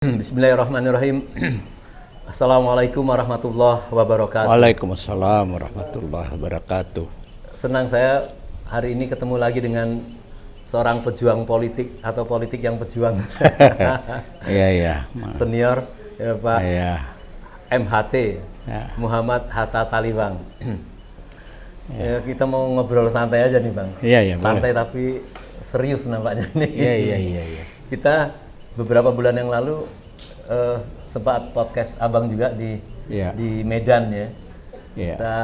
Bismillahirrahmanirrahim. Assalamualaikum warahmatullahi wabarakatuh. Waalaikumsalam warahmatullahi wabarakatuh. Senang saya hari ini ketemu lagi dengan seorang pejuang politik atau politik yang pejuang. Iya. Senior ya, Pak Iya. MHT Ya. Muhammad Hatta Taliwang. Ya, kita mau ngobrol santai aja nih, Bang. Iya, santai boleh. tapi serius nampaknya nih. Iya. Kita beberapa bulan yang lalu sempat podcast Abang juga di Iya. di Medan ya. Iya. Kita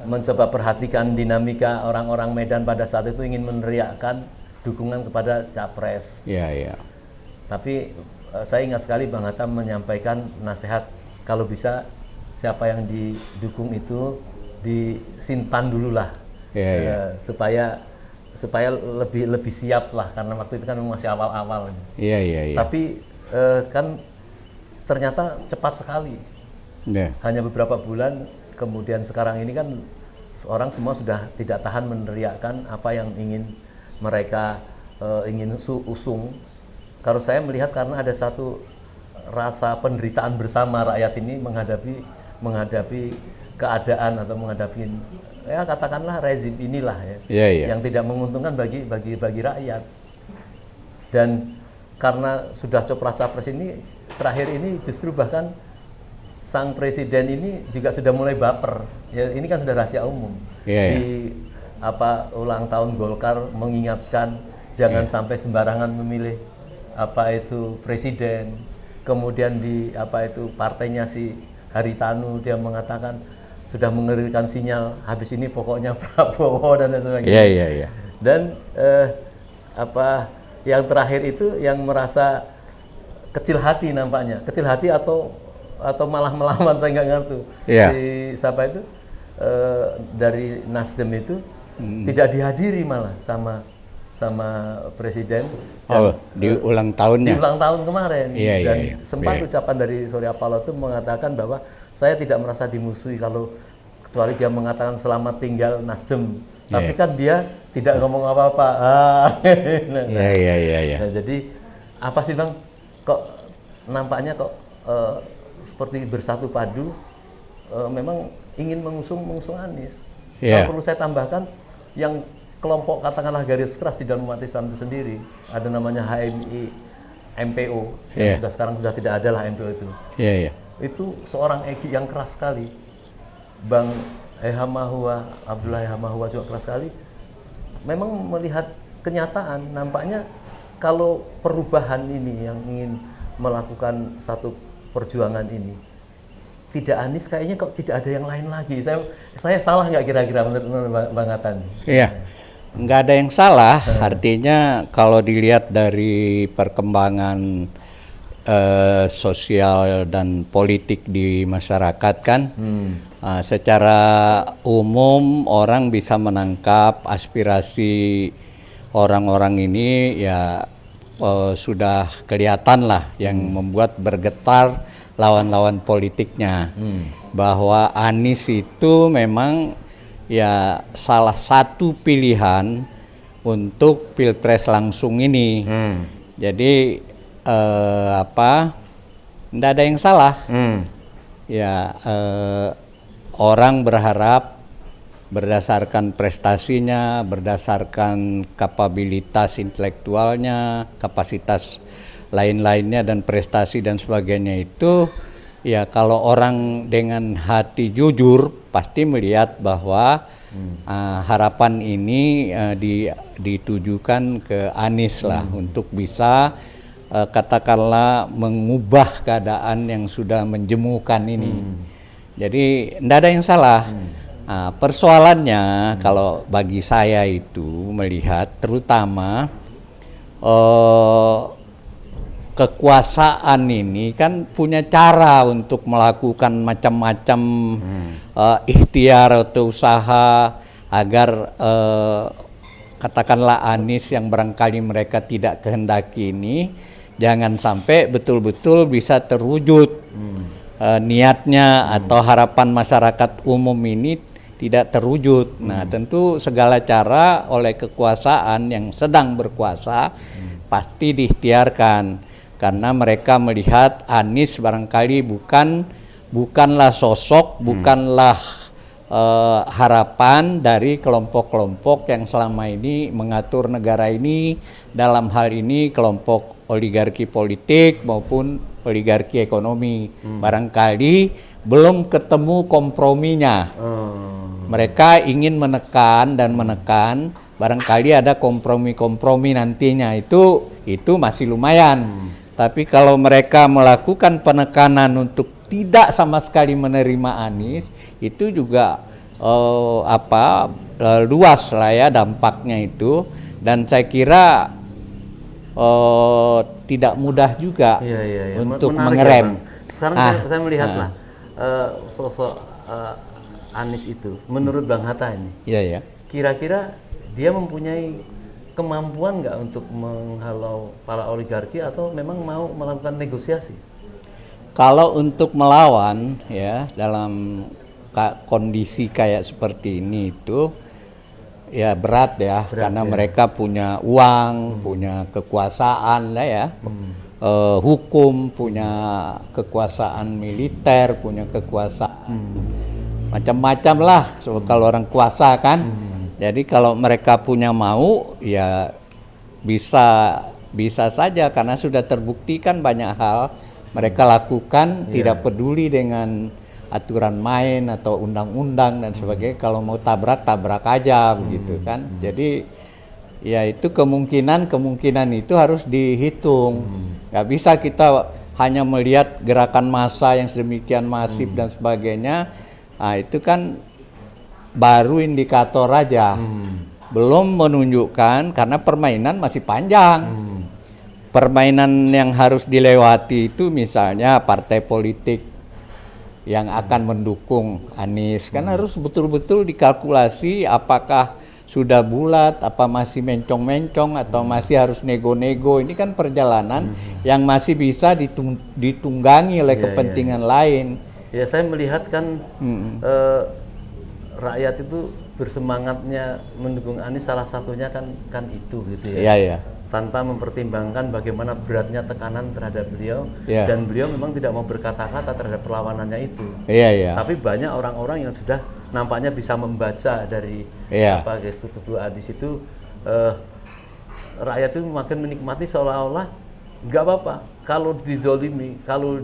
mencoba perhatikan dinamika orang-orang Medan pada saat itu ingin meneriakkan dukungan kepada Capres. Iya. Tapi saya ingat sekali Bang Hatta menyampaikan nasihat kalau bisa siapa yang didukung itu disimpan dulu lah. Iya. supaya lebih siap lah, karena waktu itu kan masih awal-awal. Iya. Tapi kan ternyata cepat sekali. Iya. Hanya beberapa bulan kemudian sekarang ini kan orang semua sudah tidak tahan meneriakkan apa yang ingin mereka ingin usung. Kalau saya melihat karena ada satu rasa penderitaan bersama rakyat ini menghadapi keadaan atau menghadapi ya katakanlah rezim inilah ya, Iya. yang tidak menguntungkan bagi rakyat. Dan karena sudah capres ini terakhir ini justru bahkan sang presiden ini juga sudah mulai baper. Ya, ini kan sudah rahasia umum. Iya. Di ulang tahun Golkar mengingatkan jangan sampai sembarangan memilih itu presiden. Kemudian di partainya si Haritanu dia mengatakan sudah mengeluarkan sinyal habis ini pokoknya Prabowo dan sebagainya. Iya. Dan yang terakhir itu yang merasa kecil hati nampaknya, kecil hati atau malah melawan, saya nggak ngerti. Iya. Si siapa itu dari Nasdem itu tidak dihadiri malah sama presiden. Di ulang tahunnya. Di ulang tahun kemarin. Iya. Dan sempat ucapan dari Surya Paloh itu mengatakan bahwa saya tidak merasa dimusuhi kecuali dia mengatakan selamat tinggal Nasdem. Tapi kan dia tidak ngomong apa-apa. Iya. Nah, jadi apa sih Bang? Kok nampaknya seperti bersatu padu memang ingin mengusung Anies. Iya. Perlu saya tambahkan yang kelompok katakanlah garis keras di dalam umat Islam itu sendiri ada namanya HMI MPO yang sekarang sudah tidak ada lah MPO itu. Iya. Itu seorang Egi yang keras sekali. Bang Abdullah Ehamahua juga keras sekali. Memang melihat kenyataan nampaknya kalau perubahan ini yang ingin melakukan satu perjuangan ini tidak Anies, kayaknya kok tidak ada yang lain lagi. Saya salah nggak kira-kira menurut Bang Hatta? Iya. Nggak ada yang salah, artinya kalau dilihat dari perkembangan sosial dan politik di masyarakat kan, secara umum orang bisa menangkap aspirasi orang-orang ini ya sudah kelihatan lah yang membuat bergetar lawan-lawan politiknya, bahwa Anies itu memang ya salah satu pilihan untuk pilpres langsung ini. Jadi tidak ada yang salah. Ya orang berharap berdasarkan prestasinya, berdasarkan kapabilitas intelektualnya, kapasitas lain-lainnya dan prestasi dan sebagainya itu, ya kalau orang dengan hati jujur pasti melihat bahwa harapan ini ditujukan ke Anies lah untuk bisa katakanlah mengubah keadaan yang sudah menjemukan ini. Jadi tidak ada yang salah. Persoalannya kalau bagi saya itu melihat terutama kekuasaan ini kan punya cara untuk melakukan macam-macam ikhtiar atau usaha agar katakanlah Anies yang barangkali mereka tidak kehendaki ini jangan sampai betul-betul bisa terwujud niatnya atau harapan masyarakat umum ini tidak terwujud. Nah, tentu segala cara oleh kekuasaan yang sedang berkuasa pasti diikhtiarkan. karena mereka melihat Anies barangkali bukanlah sosok, bukanlah harapan dari kelompok-kelompok yang selama ini mengatur negara ini, dalam hal ini kelompok oligarki politik maupun oligarki ekonomi. Barangkali belum ketemu komprominya. Mereka ingin menekan, barangkali ada kompromi-kompromi nantinya, itu masih lumayan. Tapi kalau mereka melakukan penekanan untuk tidak sama sekali menerima Anies, itu juga luas lah ya dampaknya itu, dan saya kira tidak mudah juga untuk menarik mengerem. Ya, sekarang saya melihatlah sosok Anies itu, menurut Bang Hatta ini, kira-kira dia mempunyai kemampuan nggak untuk menghalau para oligarki atau memang mau melakukan negosiasi? Kalau untuk melawan ya dalam kondisi kayak seperti ini itu ya berat ya, karena mereka punya uang, punya kekuasaan lah ya, hukum, punya kekuasaan militer, punya kekuasaan macam-macam lah kalau orang kuasa kan. Jadi kalau mereka punya mau ya bisa saja, karena sudah terbuktikan banyak hal mereka lakukan, tidak peduli dengan aturan main atau undang-undang dan sebagainya. Kalau mau tabrak aja begitu kan. Jadi ya itu kemungkinan itu harus dihitung. Nggak bisa kita hanya melihat gerakan massa yang sedemikian masif dan sebagainya. Nah, itu kan baru indikator aja, belum menunjukkan, karena permainan masih panjang. Permainan yang harus dilewati itu misalnya partai politik yang akan mendukung Anies, kan harus betul-betul dikalkulasi apakah sudah bulat, apa masih mencong-mencong, atau masih harus nego-nego. Ini kan perjalanan yang masih bisa ditunggangi oleh kepentingan lain. Ya, saya melihat kan rakyat itu bersemangatnya mendukung Anies, salah satunya kan itu gitu ya. Tanpa mempertimbangkan bagaimana beratnya tekanan terhadap beliau, dan beliau memang tidak mau berkata-kata terhadap perlawanannya itu. Tapi banyak orang-orang yang sudah nampaknya bisa membaca dari gestur tubuh Anies itu, rakyat itu makin menikmati, seolah-olah nggak apa-apa kalau didolimi, kalau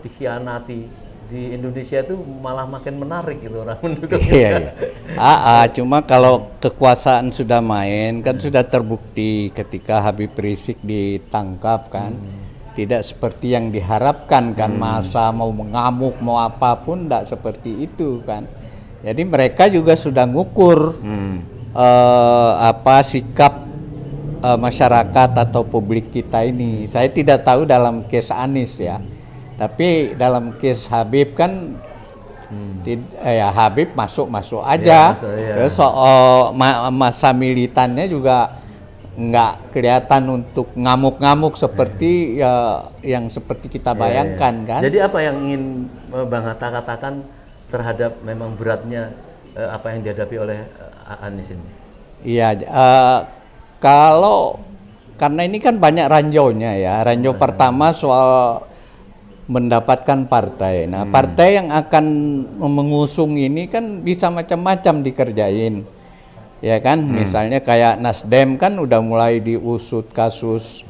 dikhianati. Di Indonesia itu malah makin menarik gitu orang mendukung. Cuma kalau kekuasaan sudah main, kan sudah terbukti ketika Habib Rizik ditangkap kan, tidak seperti yang diharapkan kan, masa mau mengamuk mau apapun, tidak seperti itu kan. Jadi mereka juga sudah ngukur sikap masyarakat atau publik kita ini. Saya tidak tahu dalam case Anies ya. Tapi dalam case Habib kan Habib masuk aja. Soal masa militannya juga nggak kelihatan untuk ngamuk-ngamuk seperti yang seperti kita bayangkan kan. Jadi apa yang ingin Bang Hatta katakan terhadap memang beratnya apa yang dihadapi oleh Anies ini? Karena ini kan banyak ranjaunya ya. Ranjau pertama soal mendapatkan partai. Nah, partai yang akan mengusung ini kan bisa macam-macam dikerjain. Ya kan, misalnya kayak Nasdem kan udah mulai diusut kasus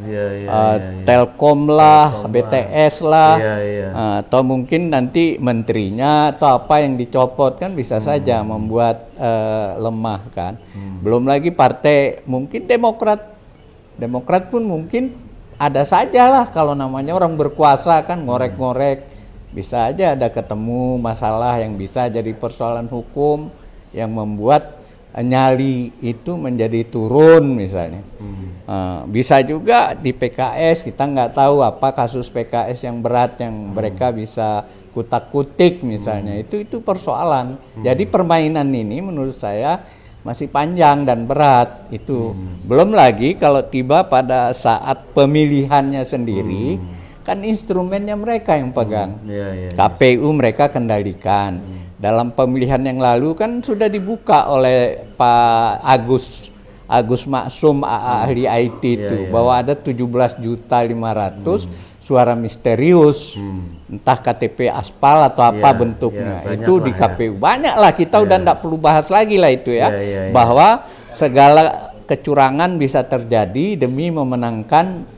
Telkom lah, BTS lah, atau mungkin nanti menterinya atau apa yang dicopot kan bisa saja membuat lemah kan. Belum lagi partai mungkin Demokrat pun mungkin ada saja lah, kalau namanya orang berkuasa kan ngorek-ngorek, bisa aja ada ketemu masalah yang bisa jadi persoalan hukum yang membuat nyali itu menjadi turun misalnya. Bisa juga di PKS, kita nggak tahu apa kasus PKS yang berat yang mereka bisa kutak-kutik misalnya, itu persoalan. Jadi permainan ini menurut saya masih panjang dan berat itu. Belum lagi kalau tiba pada saat pemilihannya sendiri, kan instrumennya mereka yang pegang. KPU mereka kendalikan. Dalam pemilihan yang lalu kan sudah dibuka oleh Pak Agus Maksum ahli IT itu bahwa ada 17.500.000 suara misterius, entah KTP aspal atau apa bentuknya, itu di KPU banyak lah, kita udah nggak perlu bahas lagi lah itu ya, bahwa segala kecurangan bisa terjadi demi memenangkan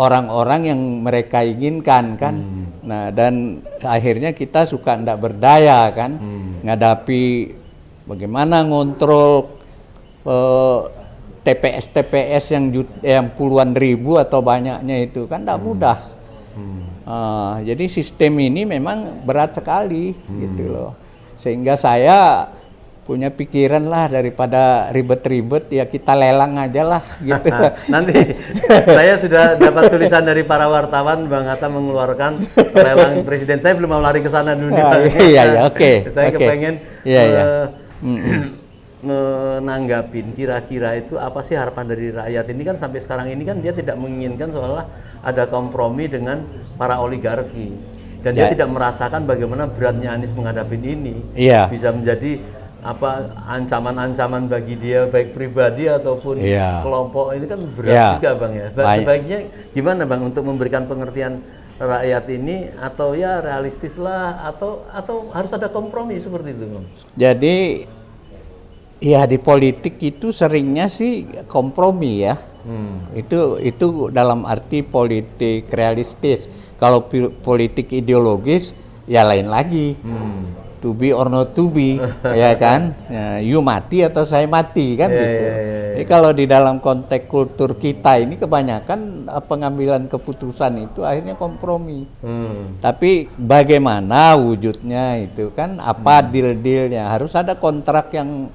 orang-orang yang mereka inginkan kan. Nah, dan akhirnya kita suka ndak berdaya kan, ngadapi bagaimana ngontrol TPS yang puluhan ribu atau banyaknya itu kan ndak mudah. Jadi sistem ini memang berat sekali gitu loh, sehingga saya punya pikiran lah, daripada ribet-ribet ya kita lelang aja lah gitu. Nanti saya sudah dapat tulisan dari para wartawan, Bang Hatta mengeluarkan lelang presiden. Saya belum mau lari ke sana dulu. Oke. Saya kepengen menanggapin kira-kira itu apa sih harapan dari rakyat ini kan, sampai sekarang ini kan dia tidak menginginkan seolah ada kompromi dengan para oligarki, dan dia tidak merasakan bagaimana beratnya Anies menghadapi ini. Bisa menjadi apa ancaman-ancaman bagi dia baik pribadi ataupun kelompok, ini kan berat juga Bang ya. Sebaiknya gimana Bang untuk memberikan pengertian rakyat ini, atau ya realistis lah, atau harus ada kompromi seperti itu Bang? Jadi ya di politik itu seringnya sih kompromi ya. Itu dalam arti politik realistis. Kalau politik ideologis ya lain lagi. To be or not to be, ya kan? Ya, you mati atau saya mati kan gitu. Jadi kalau di dalam konteks kultur kita ini kebanyakan pengambilan keputusan itu akhirnya kompromi. Tapi bagaimana wujudnya itu kan, apa deal-dealnya, harus ada kontrak yang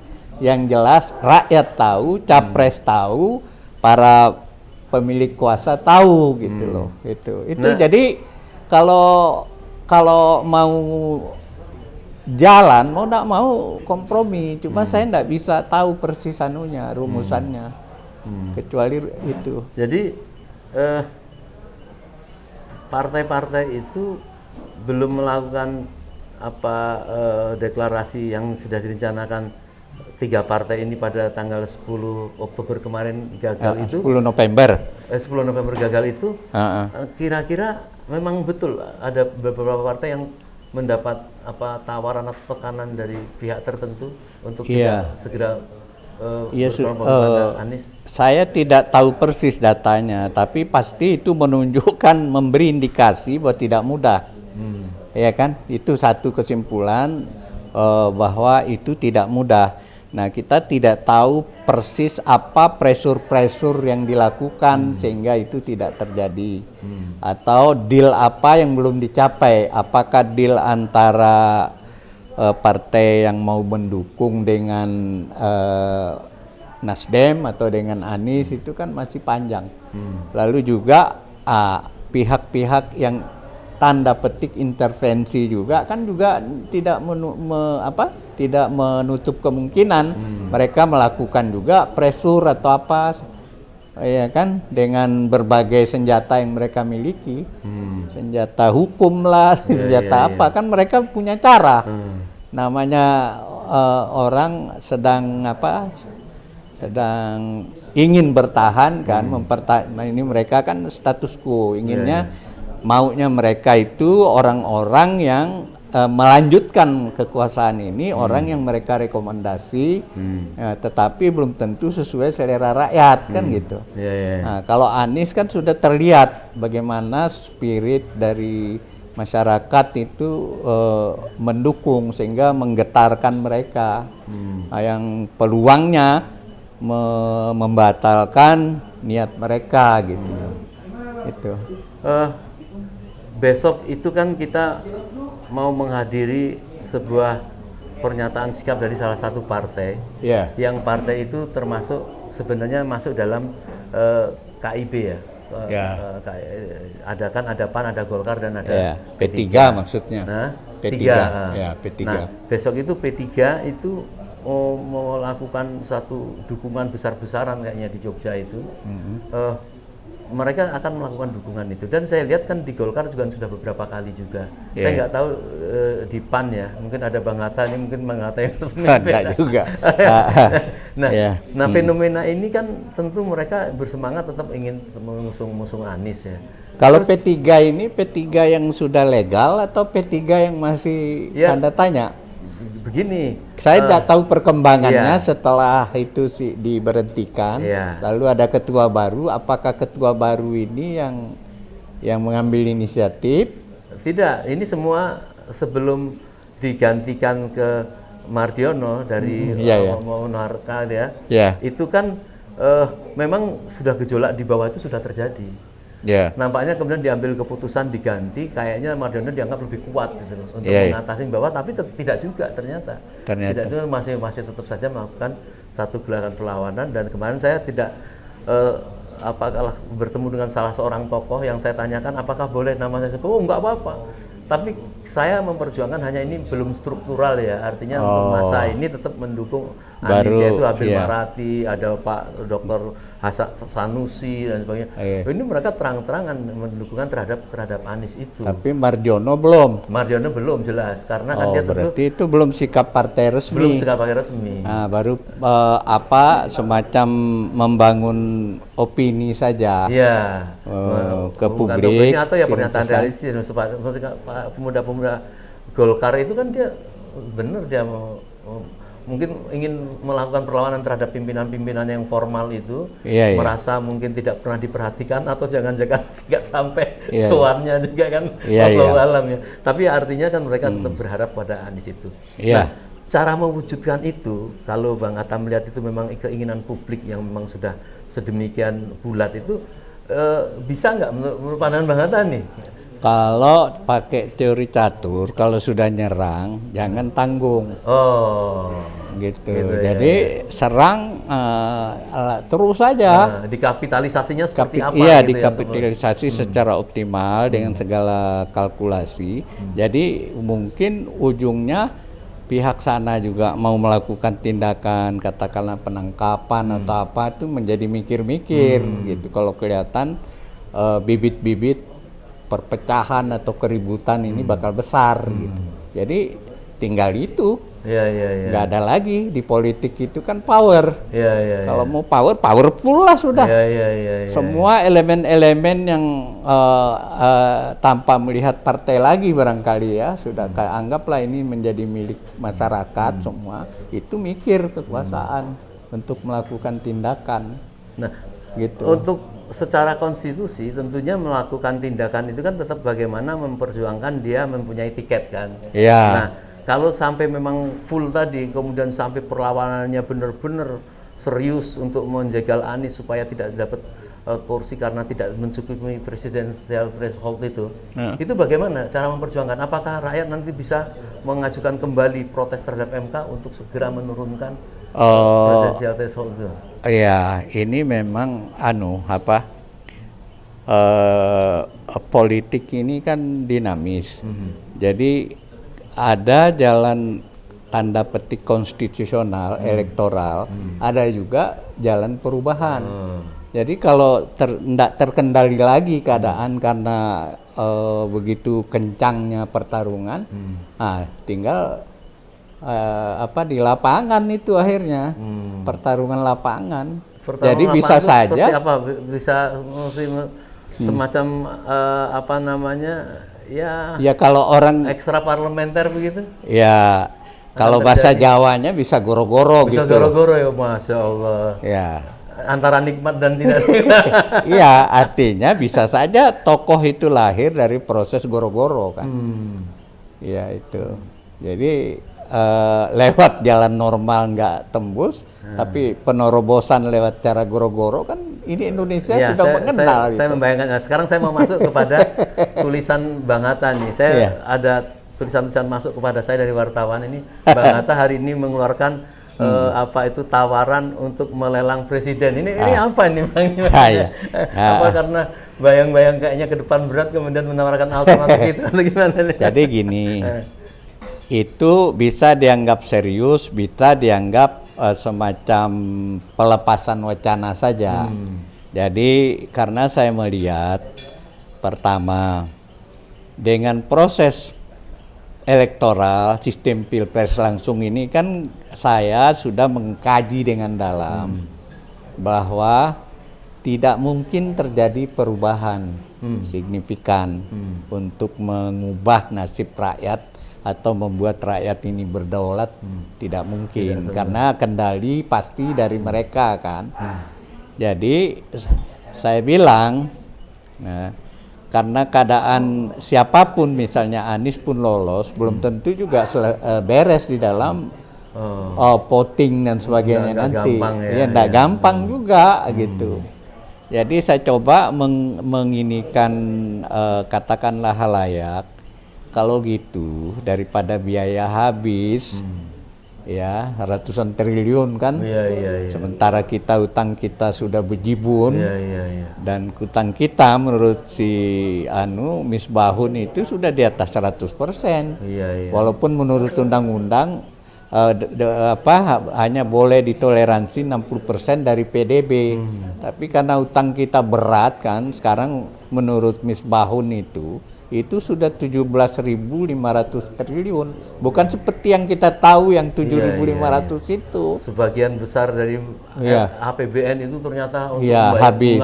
jelas, rakyat tahu, capres tahu, para pemilik kuasa tahu gitu loh. Itu jadi kalau mau jalan, mau nggak mau kompromi, cuma saya nggak bisa tahu persis rumusannya, kecuali itu. Jadi partai-partai itu belum melakukan deklarasi yang sudah direncanakan 3 partai ini pada tanggal 10 Oktober kemarin gagal itu. 10 November. 10 November gagal itu. Kira-kira memang betul ada beberapa partai yang mendapat tawaran atau tekanan dari pihak tertentu untuk tidak segera Anies? Saya tidak tahu persis datanya, tapi pasti itu menunjukkan, memberi indikasi bahwa tidak mudah. Ya kan? Itu satu kesimpulan bahwa itu tidak mudah. Nah, kita tidak tahu persis apa pressure yang dilakukan sehingga itu tidak terjadi. Atau deal apa yang belum dicapai. Apakah deal antara partai yang mau mendukung dengan Nasdem atau dengan Anies, itu kan masih panjang. Lalu juga pihak-pihak yang tanda petik intervensi juga kan juga tidak menutup kemungkinan mereka melakukan juga pressure atau apa, ya kan, dengan berbagai senjata yang mereka miliki, senjata hukum lah, senjata kan mereka punya cara. Namanya orang sedang ingin bertahan kan, ini mereka kan status quo, inginnya maunya mereka itu orang-orang yang melanjutkan kekuasaan ini, orang yang mereka rekomendasi, tetapi belum tentu sesuai selera rakyat kan gitu. Nah, kalau Anies kan sudah terlihat bagaimana spirit dari masyarakat itu mendukung sehingga menggetarkan mereka, yang peluangnya membatalkan niat mereka gitu. Itu. Besok itu kan kita mau menghadiri sebuah pernyataan sikap dari salah satu partai, yang partai itu termasuk sebenarnya masuk dalam KIB ya. Ada PAN, ada Golkar, dan ada P3 maksudnya. Nah, P3. P3. Nah, besok itu P3 itu melakukan satu dukungan besar-besaran kayaknya di Jogja itu. mereka akan melakukan dukungan itu. Dan saya lihat kan di Golkar juga sudah beberapa kali juga. Yeah. Saya nggak tahu di PAN ya, mungkin ada Bang Hatta, ini mungkin Bang Hatta yang resmi. Ada juga. Nah, fenomena ini kan tentu mereka bersemangat tetap ingin mengusung Anies ya. Kalau P3 ini P3 yang sudah legal atau P3 yang masih tanda tanya? Begini, saya tidak tahu perkembangannya setelah itu sih diberhentikan. Lalu ada ketua baru. Apakah ketua baru ini yang mengambil inisiatif? Tidak, ini semua sebelum digantikan ke Mardiono dari Monarka ya. Itu kan memang sudah gejolak di bawah itu sudah terjadi. Nampaknya kemudian diambil keputusan diganti, kayaknya Mardiono dianggap lebih kuat gitu loh, untuk mengatasi bawah, tapi tidak juga ternyata. Tidak, itu masih tetap saja melakukan satu gerakan perlawanan. Dan kemarin saya tidak apakah bertemu dengan salah seorang tokoh yang saya tanyakan apakah boleh nama saya sebut, enggak apa-apa. Tapi saya memperjuangkan hanya ini belum struktural ya, artinya untuk masa ini tetap mendukung Anies, yaitu Abil Marati, ada Pak Dr. Hasan Sanusi dan sebagainya. Ini mereka terang-terangan mendukungkan terhadap Anies itu. Tapi Mardiono belum. Mardiono belum jelas karena kan dia berarti itu belum sikap partai resmi. Belum sikap partai resmi. Nah, baru semacam membangun opini saja. Iya. Ke publik atau ya pernyataan realistis supaya pemuda-pemuda Golkar itu kan dia benar dia mungkin ingin melakukan perlawanan terhadap pimpinan-pimpinan yang formal itu, merasa mungkin tidak pernah diperhatikan atau jangan-jangan tidak sampai suarnya juga kan, Allahu alam ya. Tapi artinya kan mereka tetap berharap pada Anies itu. Nah, cara mewujudkan itu, kalau Bang Hatta melihat itu memang keinginan publik yang memang sudah sedemikian bulat itu, bisa nggak menurut pandangan Bang Hatta nih? Kalau pakai teori catur, kalau sudah nyerang jangan tanggung. Gitu. Jadi serang terus saja. Dikapitalisasinya seperti apa? Iya, dikapitalisasi secara optimal dengan segala kalkulasi. Jadi mungkin ujungnya pihak sana juga mau melakukan tindakan, katakanlah penangkapan atau apa, itu menjadi mikir-mikir gitu. Kalau kelihatan bibit-bibit perpecahan atau keributan ini bakal besar gitu. Jadi tinggal itu. Nggak ada lagi di politik itu kan power. Kalau mau powerful lah sudah. Semua elemen-elemen yang tanpa melihat partai lagi barangkali ya sudah anggaplah ini menjadi milik masyarakat semua. Itu mikir kekuasaan untuk melakukan tindakan. Nah, gitu. Untuk secara konstitusi tentunya melakukan tindakan itu kan tetap bagaimana memperjuangkan dia mempunyai tiket kan. Nah, kalau sampai memang full tadi, kemudian sampai perlawanannya benar-benar serius untuk menjegal Anies supaya tidak dapat kursi karena tidak mencukupi presidensial threshold itu bagaimana cara memperjuangkan? Apakah rakyat nanti bisa mengajukan kembali protes terhadap MK untuk segera menurunkan presidensial threshold itu? Ya, ini memang politik ini kan dinamis. Jadi ada jalan tanda petik konstitusional, elektoral, ada juga jalan perubahan. Jadi kalau tidak terkendali lagi keadaan karena begitu kencangnya pertarungan, tinggal di lapangan itu akhirnya pertarungan lapangan. Jadi bisa saja bisa semacam ya kalau orang ekstra parlementer begitu ya, kalau bahasa Jawanya bisa goro-goro gitu. Bisa goro-goro ya, Masya Allah ya, antara nikmat dan tidak. Iya, artinya bisa saja tokoh itu lahir dari proses goro-goro kan. Ya itu. Jadi lewat jalan normal nggak tembus, tapi penerobosan lewat cara goro-goro kan ini Indonesia sudah mengenal. Saya membayangkan. Sekarang saya mau masuk kepada tulisan Bang Hatta nih. Saya ada tulisan-tulisan masuk kepada saya dari wartawan ini. Bang Hatta hari ini mengeluarkan tawaran untuk melelang presiden. Ini apa nih Bang? Apa karena bayang-bayang kayaknya ke depan berat kemudian menawarkan alternatif itu atau gimana nih? Jadi gini. Itu bisa dianggap serius, bisa dianggap semacam pelepasan wacana saja. Jadi karena saya melihat pertama dengan proses elektoral sistem pilpres langsung ini kan saya sudah mengkaji dengan dalam bahwa tidak mungkin terjadi perubahan signifikan untuk mengubah nasib rakyat atau membuat rakyat ini berdaulat, tidak mungkin karena kendali pasti dari mereka kan. Jadi saya bilang, nah, karena keadaan siapapun misalnya Anies pun lolos, belum tentu juga beres di dalam voting dan sebagainya nanti. Ya, enggak gampang juga gitu. Jadi saya coba menginikan katakanlah halayak, kalau gitu daripada biaya habis ya ratusan triliun kan, sementara kita utang kita sudah bejibun, dan utang kita menurut si Misbahun itu sudah di atas 100%, walaupun menurut undang-undang hanya boleh ditoleransi 60% dari PDB. Tapi karena utang kita berat kan, sekarang menurut Misbahun itu sudah 17.500 triliun. Bukan seperti yang kita tahu yang 7.500 itu. Sebagian besar dari APBN itu ternyata untuk habis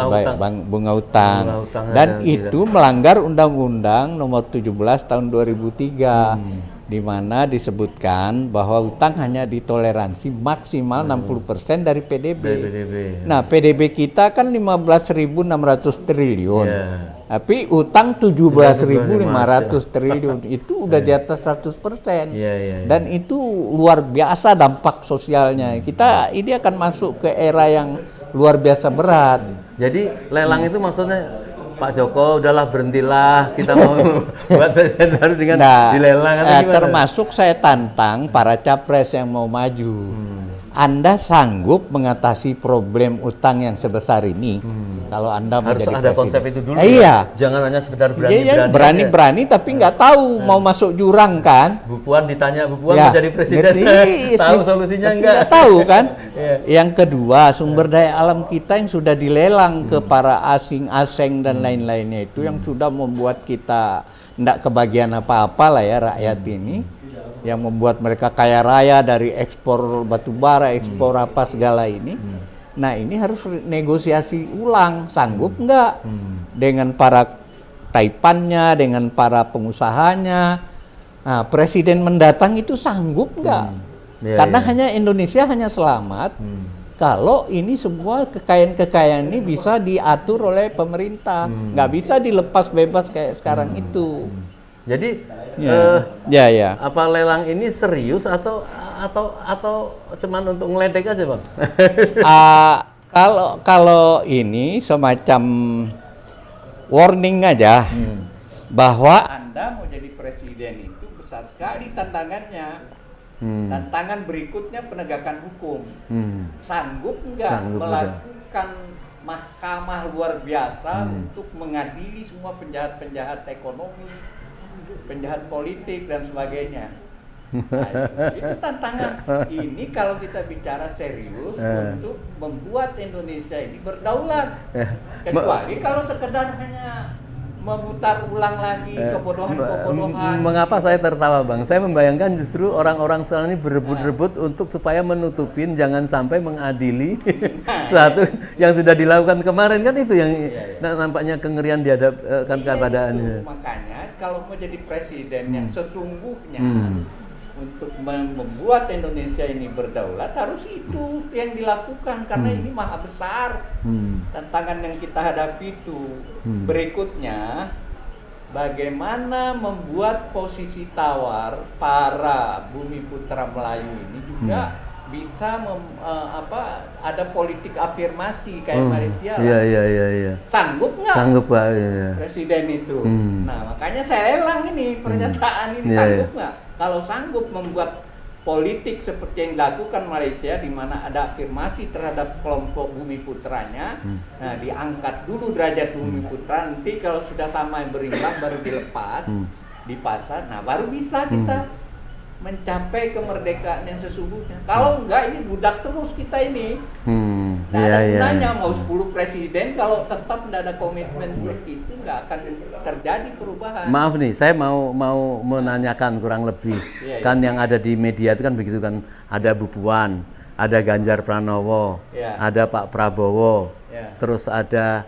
bunga utang. Dan itu melanggar Undang-Undang Nomor 17 Tahun 2003. Di mana disebutkan bahwa utang hanya ditoleransi maksimal 60% dari PDB. Nah, PDB kita kan 15.600 triliun. Tapi utang 17.500 triliun. Itu udah di atas 100%. Dan itu luar biasa dampak sosialnya. Kita ini akan masuk ke era yang luar biasa berat. Jadi lelang itu maksudnya Pak Joko udahlah berhentilah, kita mau buat presiden baru dengan dilelang atau gimana? Termasuk saya tantang para capres yang mau maju. Anda sanggup mengatasi problem utang yang sebesar ini? Kalau Anda harus menjadi ada presiden. konsep itu dulu. Jangan hanya sekedar berani-berani tapi nggak tahu mau masuk jurang kan? Bu Puan ditanya, Bu Puan menjadi presiden, tahu solusinya nggak tahu kan? Yang kedua, sumber daya alam kita yang sudah dilelang ke para asing dan lain-lainnya itu yang sudah membuat kita nggak kebagian apa-apa lah ya rakyat ini. Yang membuat mereka kaya raya dari ekspor batu bara, ekspor apa segala ini. Nah, ini harus negosiasi ulang, sanggup nggak dengan para taipannya, dengan para pengusahanya. Nah, presiden mendatang itu sanggup nggak? Karena hanya Indonesia hanya selamat kalau ini semua kekayaan-kekayaan ini bisa diatur oleh pemerintah, nggak bisa dilepas bebas kayak sekarang itu. Jadi apa lelang ini serius atau cuman untuk ngeledek aja, Bang? Kalau ini semacam warning aja bahwa Anda mau jadi presiden itu besar sekali tantangannya. Tantangan berikutnya penegakan hukum. Sanggup nggak melakukan mahkamah luar biasa untuk mengadili semua penjahat-penjahat ekonomi, penjahat politik dan sebagainya. Nah, itu tantangan. Ini kalau kita bicara serius untuk membuat Indonesia ini berdaulat. Kecuali kalau sekedar hanya memutar ulang lagi kebodohan-kebodohan. Mengapa saya tertawa, Bang? Saya membayangkan justru orang-orang sekarang ini berebut-rebut untuk supaya menutupin, jangan sampai mengadili satu yang sudah dilakukan kemarin, kan itu yang nampaknya kengerian dihadapkan keadaannya. Makanya kalau mau jadi presiden yang sesungguhnya untuk membuat Indonesia ini berdaulat, harus itu yang dilakukan karena ini maha besar tantangan yang kita hadapi itu. Berikutnya, bagaimana membuat posisi tawar para bumi putra Melayu ini juga bisa ada politik afirmasi kayak Malaysia. Sanggup nggak? Sanggup, Pak. Presiden itu. Nah, makanya saya lelang ini pernyataan ini, sanggup nggak? Kalau sanggup membuat politik seperti yang dilakukan Malaysia, di mana ada afirmasi terhadap kelompok bumi putranya, nah diangkat dulu derajat bumi putra, nanti kalau sudah sama yang berimbang baru dilepas di pasar, nah baru bisa kita mencapai kemerdekaan yang sesungguhnya. Kalau enggak, ini budak terus kita ini. Nggak ada gunanya mau 10 presiden kalau tetap nggak ada komitmen seperti itu, nggak akan terjadi perubahan. Maaf nih, saya mau menanyakan kurang lebih. Iya, Kan yang ada di media itu kan begitu kan, ada Bu Puan, ada Ganjar Pranowo, Iya. ada Pak Prabowo, Iya. terus ada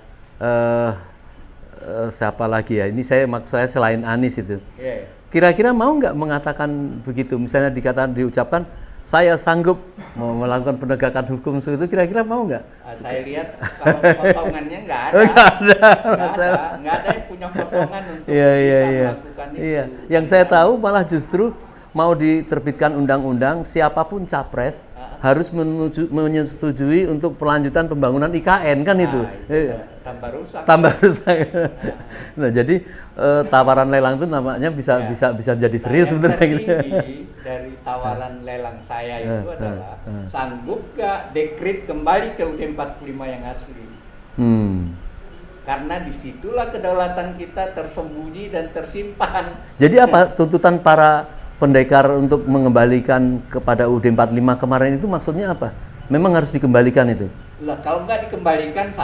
siapa lagi ya? Ini maksud saya selain Anies itu. Iya. Kira-kira mau nggak mengatakan begitu? Misalnya diucapkan, saya sanggup mau melakukan penegakan hukum itu, kira-kira mau nggak? Saya lihat kalau potongannya nggak ada. Nggak ada yang punya potongan untuk Iya, bisa iya. melakukan itu. Iya. Yang saya tahu malah justru mau diterbitkan undang-undang siapapun capres harus menyetujui untuk pelanjutan pembangunan IKN kan itu. Tambah rusak. Tambah rusak. Nah, jadi tawaran lelang itu namanya bisa jadi serius sebenarnya gitu. Dari tawaran lelang saya itu adalah sanggup gak dekret kembali ke UUD 45 yang asli. Karena disitulah kedaulatan kita tersembunyi dan tersimpan. Jadi apa tuntutan para pendekar untuk mengembalikan kepada UUD 45 kemarin itu maksudnya apa? Memang harus dikembalikan itu? Lah, kalau nggak dikembalikan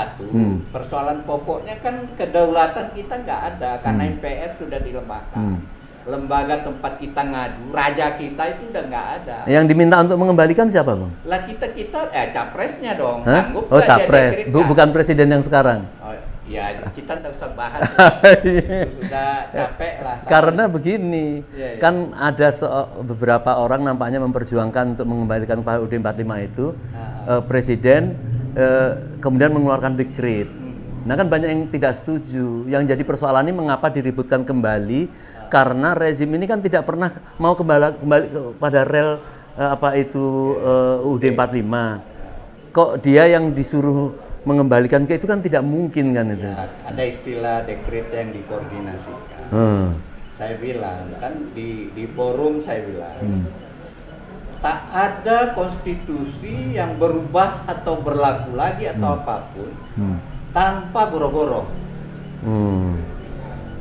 persoalan pokoknya kan kedaulatan kita nggak ada karena MPR sudah dilemahkan. Lembaga tempat kita ngadu, raja kita itu udah nggak ada. Yang diminta untuk mengembalikan siapa, Bang? Lah kita capresnya dong. Hah? Sanggup Oh, nggak dia capres, dekretkan? bukan presiden yang sekarang. Oh, ya kita nggak usah bahas. Itu sudah capek lah. Karena begini, Iya. kan ada beberapa orang nampaknya memperjuangkan untuk mengembalikan UUD 45 itu, presiden kemudian mengeluarkan dekret. Nah kan banyak yang tidak setuju. Yang jadi persoalan ini mengapa diributkan kembali? Karena rezim ini kan tidak pernah mau kembali kepada rel UUD 45. Kok dia yang disuruh mengembalikan ke itu kan tidak mungkin kan itu. Ya, ada istilah dekret yang dikoordinasikan. Saya bilang kan di forum saya bilang tak ada konstitusi yang berubah atau berlaku lagi atau apapun tanpa boro-boro.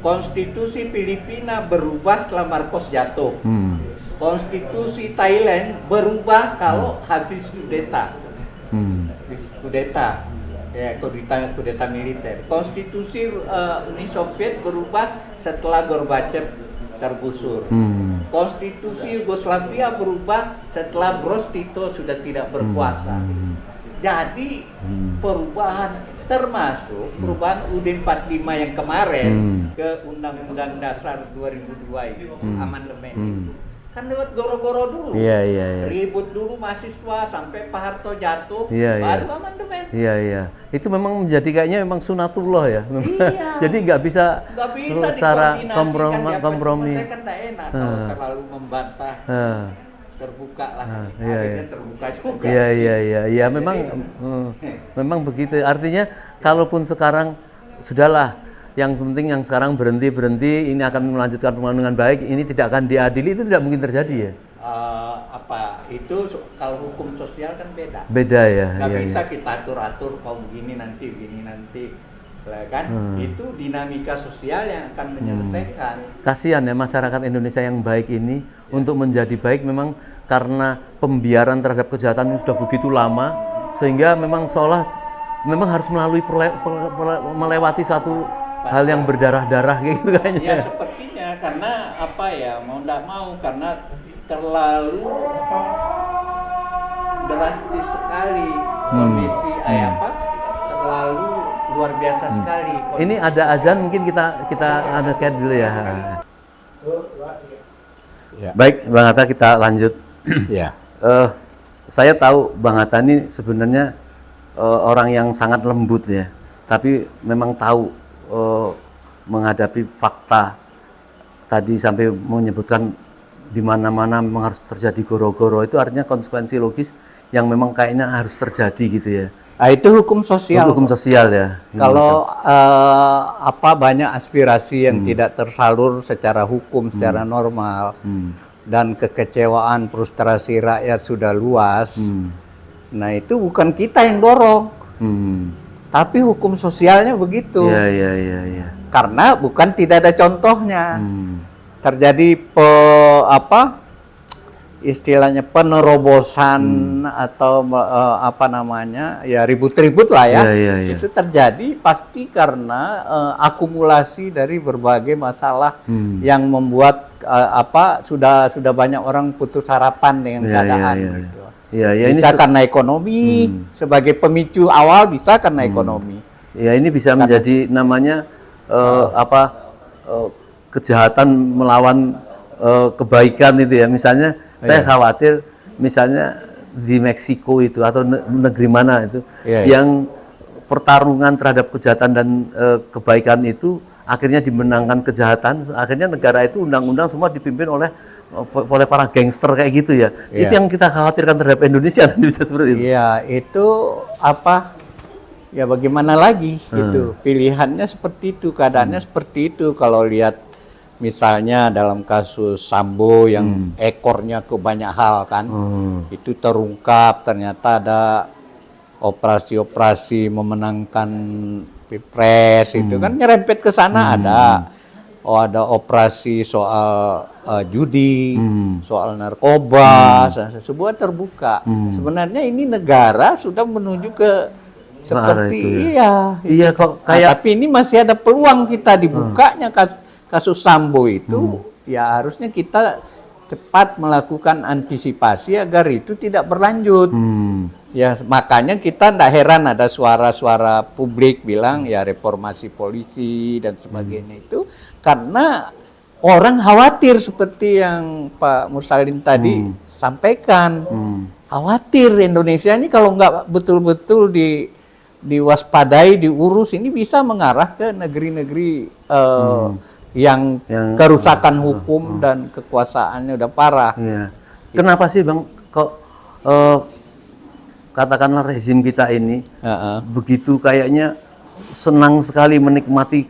Konstitusi Filipina berubah setelah Marcos jatuh. Konstitusi Thailand berubah kalau habis kudeta. Kudeta. Ya, kudeta militer. Konstitusi Uni Soviet berubah setelah Gorbachev tergusur. Konstitusi Yugoslavia berubah setelah Broz Tito sudah tidak berkuasa. Jadi perubahan termasuk perubahan UUD 45 yang kemarin ke Undang-Undang Dasar 2002 itu, amandemen itu kan lewat goro-goro dulu. Iya. Ribut dulu mahasiswa sampai Pak Harto jatuh, Iya. baru amandemen. Iya. Itu memang menjadi kayaknya memang sunatullah ya. Iya. Jadi nggak bisa secara kompromi. Saya kan tidak enak kalau terlalu membantah. Terbuka lah, akhirnya terbuka juga. Iya. Memang begitu. Artinya, kalaupun sekarang sudahlah, yang penting yang sekarang berhenti, ini akan melanjutkan pembangunan dengan baik, ini tidak akan diadili, itu tidak mungkin terjadi ya. Itu kalau hukum sosial kan beda. Beda ya. Nggak bisa kita atur kau begini nanti, kan? Itu dinamika sosial yang akan menyelesaikan. Kasihan ya masyarakat Indonesia yang baik ini untuk menjadi baik memang karena pembiaran terhadap kejahatan sudah begitu lama sehingga memang seolah memang harus melalui melewati satu hal yang berdarah-darah gitu kayaknya. Ya sepertinya karena mau nggak mau karena terlalu drastis sekali kondisi terlalu luar biasa sekali. Ini ada azan, mungkin kita adakan dulu ya. Baik, Bang Hatta, kita lanjut. Ya. Saya tahu Bang Hatta ini sebenarnya orang yang sangat lembut ya, tapi memang tahu menghadapi fakta tadi sampai menyebutkan di mana-mana memang harus terjadi goro-goro, itu artinya konsekuensi logis yang memang kayaknya harus terjadi gitu ya. Itu hukum sosial. Hukum sosial ya. Kalau banyak aspirasi yang tidak tersalur secara hukum, secara normal, dan kekecewaan, frustrasi rakyat sudah luas. Nah itu bukan kita yang dorong, tapi hukum sosialnya begitu. Iya. Karena bukan tidak ada contohnya. Terjadi istilahnya penerobosan atau apa namanya ya ribut-ribut lah ya, itu terjadi pasti karena akumulasi dari berbagai masalah yang membuat sudah banyak orang putus harapan dengan keadaan gitu. Bisa karena ekonomi sebagai pemicu awal, bisa karena ekonomi. Ya ini bisa menjadi namanya kejahatan melawan kebaikan itu ya. Misalnya saya khawatir misalnya di Meksiko itu atau negeri mana itu yang pertarungan terhadap kejahatan dan kebaikan itu akhirnya dimenangkan kejahatan, akhirnya negara itu undang-undang semua dipimpin oleh para gangster kayak gitu ya. Itu yang kita khawatirkan terhadap Indonesia nanti bisa seperti itu. Iya, itu ya bagaimana lagi itu pilihannya seperti itu, keadaannya seperti itu. Kalau lihat misalnya dalam kasus Sambo yang ekornya ke banyak hal kan, itu terungkap ternyata ada operasi-operasi memenangkan Pilpres itu kan nyerempet ke sana ada operasi soal judi, soal narkoba, sebuah terbuka. Sebenarnya ini negara sudah menuju ke seperti iya kok kayak tapi ini masih ada peluang kita dibukanya kasus Sambo itu, ya harusnya kita cepat melakukan antisipasi agar itu tidak berlanjut. Ya makanya kita tidak heran ada suara-suara publik bilang ya reformasi polisi dan sebagainya itu karena orang khawatir seperti yang Pak Mursalin tadi sampaikan. Khawatir Indonesia ini kalau nggak betul-betul diwaspadai, diurus, ini bisa mengarah ke negeri-negeri yang kerusakan hukum dan kekuasaannya udah parah. Kenapa sih Bang kok katakanlah rezim kita ini begitu kayaknya senang sekali menikmati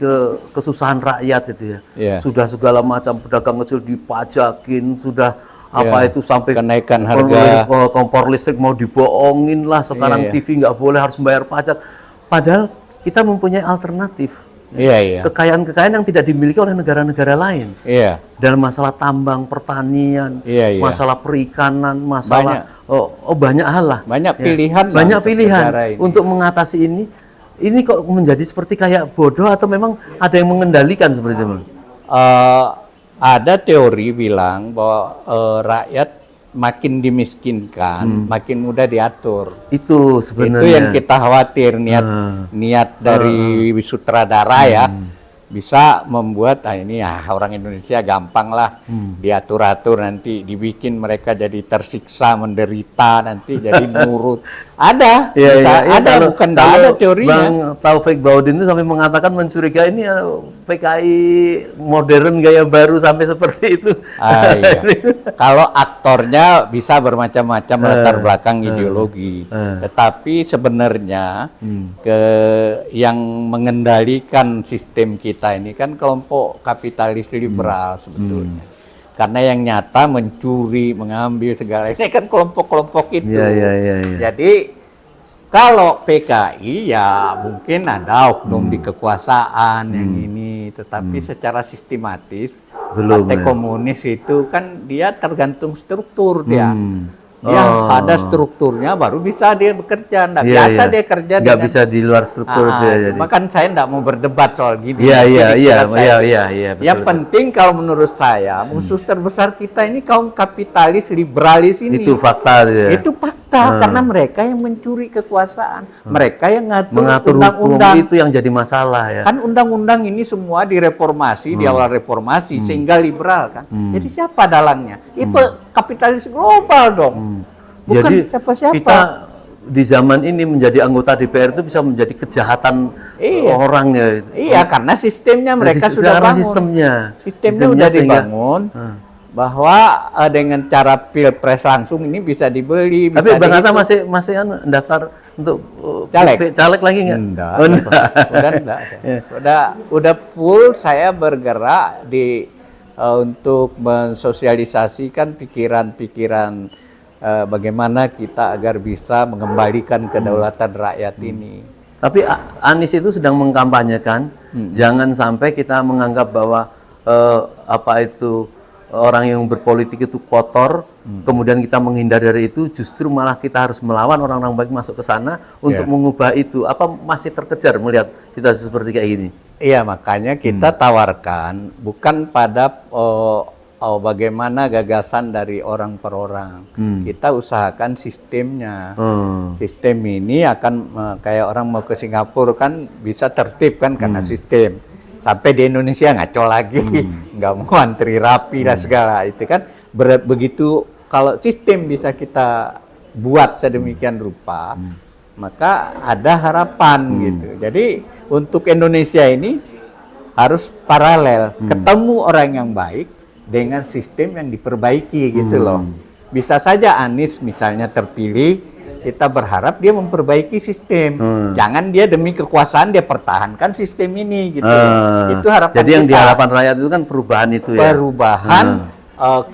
kesusahan rakyat itu ya. Sudah segala macam pedagang kecil dipajakin, sudah itu sampai kenaikan harga kompor listrik mau dibohongin lah, sekarang TV nggak boleh, harus membayar pajak. Padahal kita mempunyai alternatif. Kekayaan-kekayaan yang tidak dimiliki oleh negara-negara lain. Dalam masalah tambang, pertanian, masalah perikanan, masalah banyak hal lah. Banyak pilihan. Banyak pilihan untuk mengatasi ini. Ini kok menjadi seperti kayak bodoh atau memang ada yang mengendalikan seperti itu? Ada teori bilang bahwa rakyat makin dimiskinkan, makin mudah diatur. Itu sebenarnya. Itu yang kita khawatir, niat dari sutradara ya, bisa membuat ini orang Indonesia gampang lah diatur-atur, nanti dibikin mereka jadi tersiksa, menderita, nanti jadi nurut. Ada, bukan ada teorinya. Bang Taufik Baudin itu sampai mengatakan mencurigai ini PKI modern gaya baru sampai seperti itu. Kalau aktornya bisa bermacam-macam latar belakang ideologi, tetapi sebenarnya yang mengendalikan sistem kita ini kan kelompok kapitalis liberal sebetulnya. Karena yang nyata mencuri, mengambil segala ini kan kelompok-kelompok itu. Jadi kalau PKI ya mungkin ada oknum di kekuasaan yang ini, tetapi secara sistematis Partai Komunis itu kan dia tergantung struktur dia. Ada strukturnya baru bisa dia bekerja. Nggak biasa dia kerja nggak bisa di luar struktur dia. Bahkan saya nggak mau berdebat soal gini. Yang penting kalau menurut saya musuh terbesar kita ini kaum kapitalis liberalis ini. Itu fakta. Itu fakta karena mereka yang mencuri kekuasaan, mereka yang mengatur undang-undang. Itu yang jadi masalah ya. Kan undang-undang ini semua direformasi di awal reformasi sehingga liberal kan. Jadi siapa dalangnya? Itu kapitalis global dong. Bukan jadi siapa-siapa. Kita di zaman ini menjadi anggota DPR itu bisa menjadi kejahatan orang ya. Iya, karena sistemnya mereka sudah bangun. Sistemnya sudah dibangun bahwa dengan cara pilpres langsung ini bisa dibeli. Tapi Bang Hatta masih daftar untuk caleg lagi nggak? Udah full saya bergerak untuk mensosialisasikan pikiran-pikiran bagaimana kita agar bisa mengembalikan kedaulatan rakyat ini. Tapi Anies itu sedang mengkampanyekan, jangan sampai kita menganggap bahwa orang yang berpolitik itu kotor, kemudian kita menghindar dari itu, justru malah kita harus melawan orang-orang baik masuk ke sana untuk mengubah itu. Apa masih terkejar melihat situasi seperti kayak gini? Iya, makanya kita tawarkan bukan pada bagaimana gagasan dari orang per orang. Kita usahakan sistemnya. Sistem ini akan kayak orang mau ke Singapura kan bisa tertib kan karena sistem. Sampai di Indonesia ngaco lagi, nggak mau antri rapi dan segala itu kan begitu. Kalau sistem bisa kita buat sedemikian rupa, maka ada harapan gitu. Jadi untuk Indonesia ini harus paralel, ketemu orang yang baik dengan sistem yang diperbaiki gitu loh. Bisa saja Anies misalnya terpilih, kita berharap dia memperbaiki sistem. Jangan dia demi kekuasaan dia pertahankan sistem ini gitu. Itu harapan jadi yang kita. diharapkan rakyat itu kan perubahan itu ya. Perubahan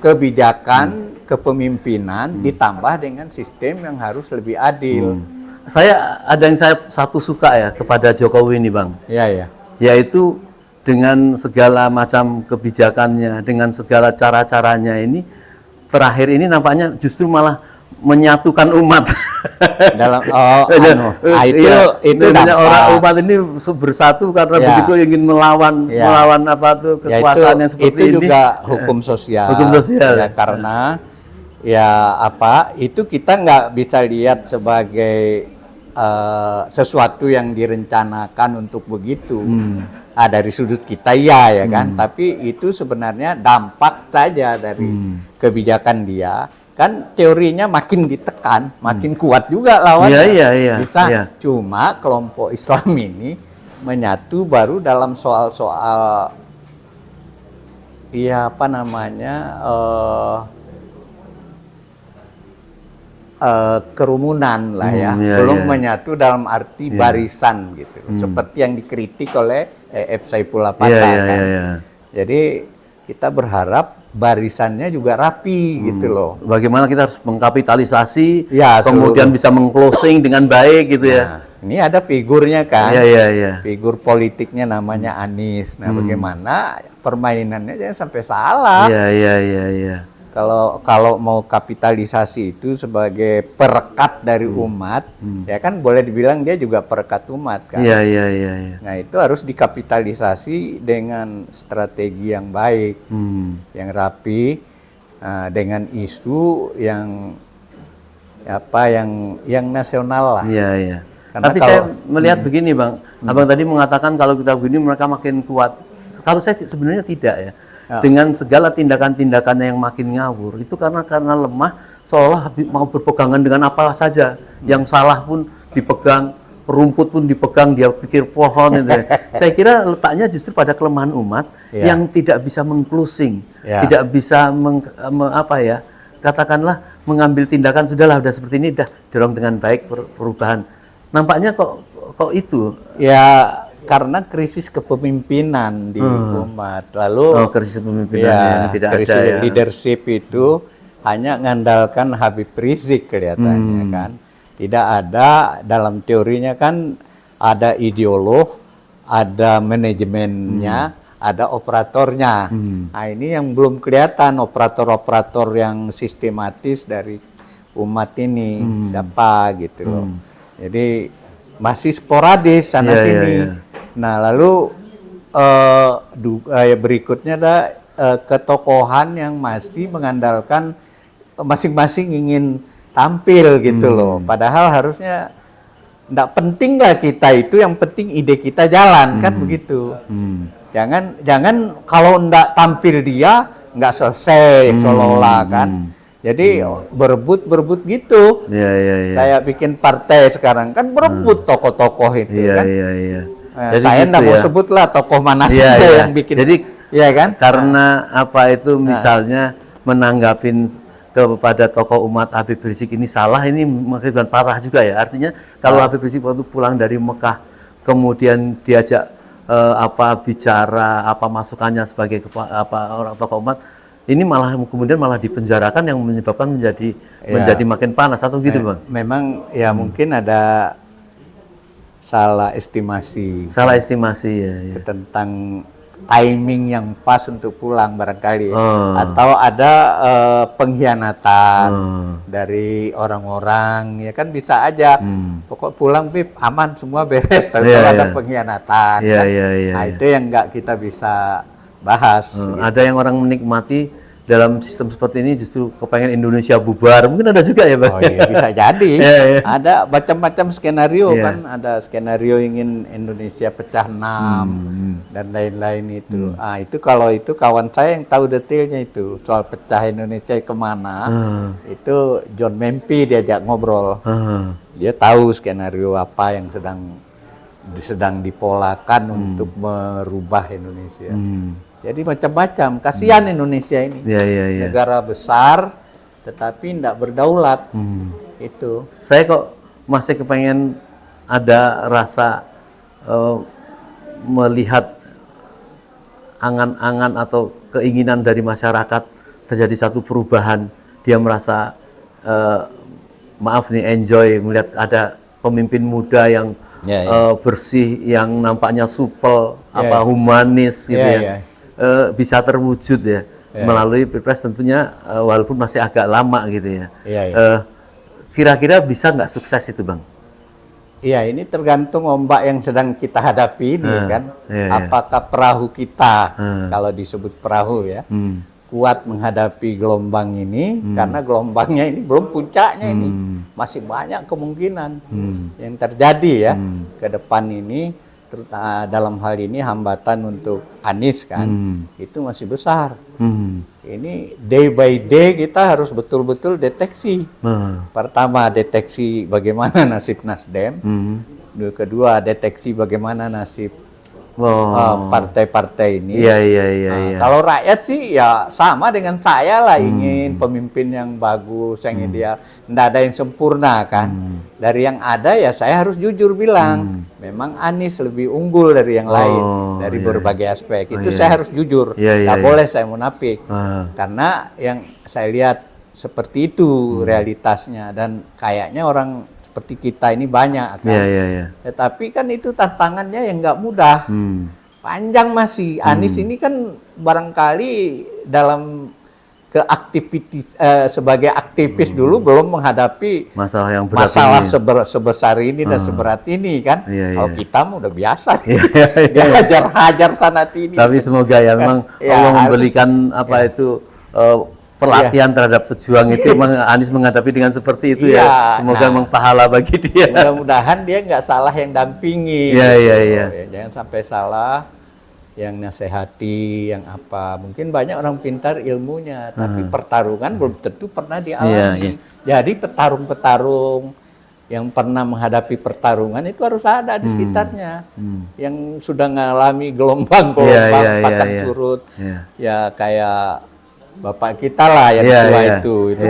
kebijakan, kepemimpinan ditambah dengan sistem yang harus lebih adil. Ada yang saya satu suka ya kepada Jokowi ini, Bang. Iya, ya. Yaitu dengan segala macam kebijakannya, dengan segala cara-caranya ini, terakhir ini nampaknya justru malah menyatukan umat. Dalam itu orang umat ini bersatu karena begitu ingin melawan apa tuh kekuasaan yang seperti itu ini. Itu juga hukum sosial. Hukum sosial. Ya, karena itu kita nggak bisa lihat sebagai sesuatu yang direncanakan untuk begitu. Dari sudut kita ya kan, tapi itu sebenarnya dampak saja dari kebijakan dia. Kan teorinya makin ditekan, makin kuat juga lawannya. Bisa. Cuma kelompok Islam ini menyatu baru dalam soal-soal kerumunan lah ya. Belum menyatu dalam arti barisan gitu. Seperti yang dikritik oleh F. Saipullah Patah kan. Jadi kita berharap barisannya juga rapi gitu loh. Bagaimana kita harus mengkapitalisasi, kemudian seluruh. bisa mengclosing dengan baik gitu ya. Ini ada figurnya kan. Figur politiknya namanya Anies. Nah, bagaimana permainannya jangan sampai salah. Kalau mau kapitalisasi itu sebagai perekat dari umat, ya kan boleh dibilang dia juga perekat umat kan. Nah, itu harus dikapitalisasi dengan strategi yang baik, yang rapi, dengan isu yang yang nasional lah. Tapi saya melihat begini, Bang. Abang tadi mengatakan kalau kita begini mereka makin kuat. Kalau saya sebenarnya tidak ya. Dengan segala tindakan-tindakannya yang makin ngawur, itu karena lemah, seolah mau berpegangan dengan apa saja. Yang salah pun dipegang, rumput pun dipegang, dia pikir pohon. Gitu. Saya kira letaknya justru pada kelemahan umat yang tidak bisa mengclosing, tidak bisa katakanlah mengambil tindakan, sudahlah udah seperti ini, udah dorong dengan baik perubahan. Nampaknya kok itu. Ya, karena krisis kepemimpinan di umat. Lalu krisis kepemimpinan yang tidak krisis ada ya. Leadership itu hanya mengandalkan Habib Rizik kelihatannya kan. Tidak ada dalam teorinya kan ada ideolog, ada manajemennya, ada operatornya. Nah, ini yang belum kelihatan operator-operator yang sistematis dari umat ini siapa gitu loh. Jadi masih sporadis sana sini. Nah, lalu berikutnya ada ketokohan yang masih mengandalkan masing-masing ingin tampil gitu loh. Padahal harusnya enggak penting lah kita itu, yang penting ide kita jalan kan begitu. Jangan kalau enggak tampil dia enggak selesai seolah-olah kan. Jadi berebut gitu. Kayak bikin partai sekarang kan berebut tokoh-tokoh itu kan. Saya enggak mau sebut lah tokoh mana saja yang bikin. Jadi kan? Karena misalnya menanggapin kepada tokoh umat Habib Rizik ini salah, ini mengakibatkan parah juga ya. Artinya kalau Habib Rizik waktu pulang dari Mekah kemudian diajak bicara masukannya sebagai orang tokoh umat, ini kemudian malah dipenjarakan yang menyebabkan menjadi makin panas atau gitu, Bang. Memang ya mungkin ada salah estimasi ya. tentang timing yang pas untuk pulang barangkali, atau ada pengkhianatan dari orang-orang, ya kan bisa aja. Pokok pulang Pip aman semua beres, tapi kalau ada pengkhianatan, kan? Nah itu yang nggak kita bisa bahas. Ada yang orang menikmati dalam sistem seperti ini justru kepengen Indonesia bubar, mungkin ada juga ya Bang? Oh iya, bisa jadi. Ada macam-macam skenario kan, ada skenario ingin Indonesia pecah 6 dan lain-lain itu. Ah itu kalau itu kawan saya yang tahu detailnya itu soal pecah Indonesia kemana, itu John Mempi diajak ngobrol. Dia tahu skenario apa yang sedang dipolakan untuk merubah Indonesia. Jadi macam-macam, kasihan Indonesia ini, negara besar tetapi tidak berdaulat. Itu. Saya kok masih kepengen ada rasa melihat angan-angan atau keinginan dari masyarakat terjadi satu perubahan. Dia merasa maaf nih, enjoy melihat ada pemimpin muda yang bersih, yang nampaknya supel, humanis gitu ya. Bisa terwujud ya melalui Pilpres tentunya, walaupun masih agak lama gitu ya. Kira-kira bisa nggak sukses itu Bang? Iya, ini tergantung ombak yang sedang kita hadapi ini kan. Apakah perahu kita, kalau disebut perahu ya, kuat menghadapi gelombang ini, karena gelombangnya ini belum puncaknya ini, masih banyak kemungkinan yang terjadi ya ke depan ini. Dalam hal ini hambatan untuk Anies kan, itu masih besar. Ini day by day kita harus betul-betul deteksi. Pertama, deteksi bagaimana nasib Nasdem. Kedua, deteksi bagaimana nasib partai-partai ini. Kalau rakyat sih ya sama dengan saya lah, ingin pemimpin yang bagus, yang ideal. Nggak ada yang sempurna kan. Dari yang ada ya saya harus jujur bilang, memang Anies lebih unggul dari yang lain, dari berbagai aspek. Itu saya harus jujur, nggak boleh saya munafik. Karena yang saya lihat seperti itu realitasnya, dan kayaknya orang seperti kita ini banyak kan. Tetapi kan itu tantangannya yang nggak mudah. Panjang masih. Anies ini kan barangkali dalam sebagai aktivis dulu belum menghadapi masalah yang berat, sebesar ini dan seberat ini kan. Kalau kita mah udah biasa. Dia hajar sana sini. Tapi semoga ya memang Allah memberikan itu pelatihan terhadap pejuang itu. Memang Anies menghadapi dengan seperti itu ya. Semoga memang pahala bagi dia. Mudah-mudahan dia nggak salah yang dampingi. Jangan sampai salah yang nasihati, yang apa. Mungkin banyak orang pintar ilmunya, tapi pertarungan belum tentu pernah dialami. Jadi petarung-petarung yang pernah menghadapi pertarungan itu harus ada di sekitarnya. Yang sudah mengalami gelombang-gelombang pasang surut. Ya kayak Bapak kita lah yang tua itu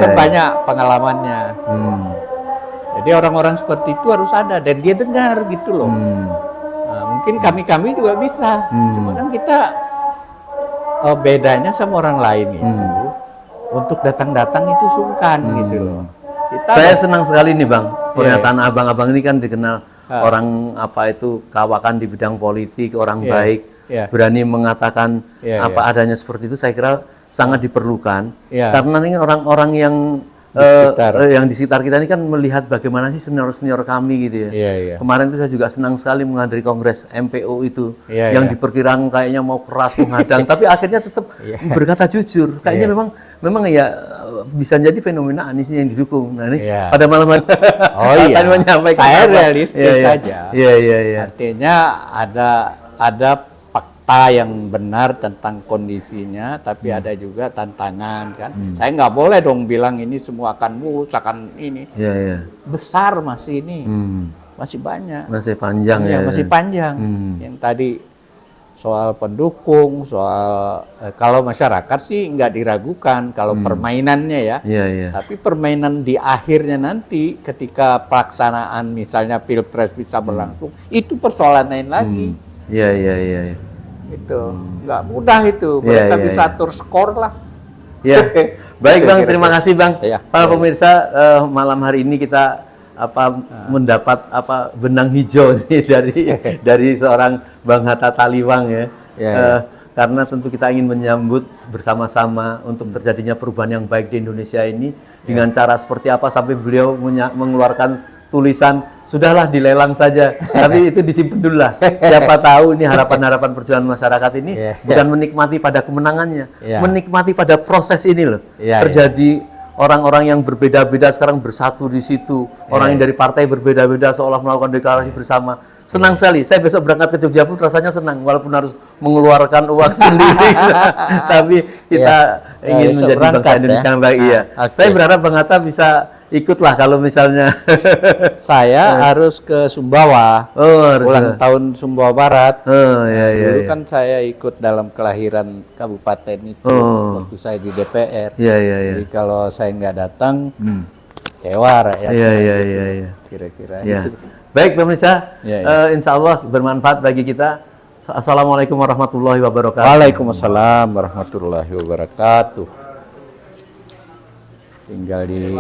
banyak pengalamannya. Jadi orang-orang seperti itu harus ada dan dia dengar gitu loh. Nah, mungkin kami juga bisa. Cuma kan kita bedanya sama orang lain itu untuk datang-datang itu sungkan gitu loh. Saya senang sekali nih Bang, pernyataan abang-abang ini kan dikenal orang kawakan di bidang politik, orang baik. Berani mengatakan apa adanya seperti itu, saya kira sangat diperlukan. Karena ini orang-orang yang di sekitar kita ini kan melihat bagaimana sih senior-senior kami gitu ya. Kemarin itu saya juga senang sekali menghadiri kongres MPO itu, yang diperkirakan kayaknya mau keras menghadang, tapi akhirnya tetap berkata jujur. Kayaknya memang ya bisa jadi fenomena Anies yang didukung. Nah ini pada malam hari saya realistis saja. Artinya ada fakta yang benar tentang kondisinya, tapi ada juga tantangan kan. Saya nggak boleh dong bilang ini semua akan mulus, akan ini. Besar masih ini, masih banyak. Masih panjang masih panjang. Yang tadi soal pendukung, soal kalau masyarakat sih nggak diragukan kalau permainannya ya. Tapi permainan di akhirnya nanti ketika pelaksanaan misalnya Pilpres bisa berlangsung, itu persoalan lain lagi. Itu nggak mudah itu. Mereka bisa atur skor lah. Baik Bang, terima kasih Bang. Para pemirsa, malam hari ini kita mendapat benang hijau nih dari seorang Bang Hatta Taliwang ya. Karena tentu kita ingin menyambut bersama-sama untuk terjadinya perubahan yang baik di Indonesia ini dengan cara seperti apa sampai beliau mengeluarkan tulisan sudahlah dilelang saja, tapi itu disimpan dulu lah. Siapa tahu ini harapan-harapan perjuangan masyarakat ini bukan menikmati pada kemenangannya, menikmati pada proses ini loh. Terjadi orang-orang yang berbeda-beda sekarang bersatu di situ, orang yang dari partai berbeda-beda seolah melakukan deklarasi bersama. Senang sekali. Saya besok berangkat ke Jogja pun rasanya senang, walaupun harus mengeluarkan uang sendiri. Tapi kita ingin menjadi bangsa Indonesia yang baik. Saya berharap Bang Hatta bisa ikutlah kalau misalnya. Saya harus ke Sumbawa, ulang tahun Sumbawa Barat. Dulu kan saya ikut dalam kelahiran kabupaten itu waktu saya di DPR. Jadi kalau saya nggak datang, kecewa rakyat. Kira-kira itu. Baik pemirsa, insya Allah bermanfaat bagi kita. Assalamualaikum warahmatullahi wabarakatuh. Waalaikumsalam warahmatullahi wabarakatuh. Tinggal di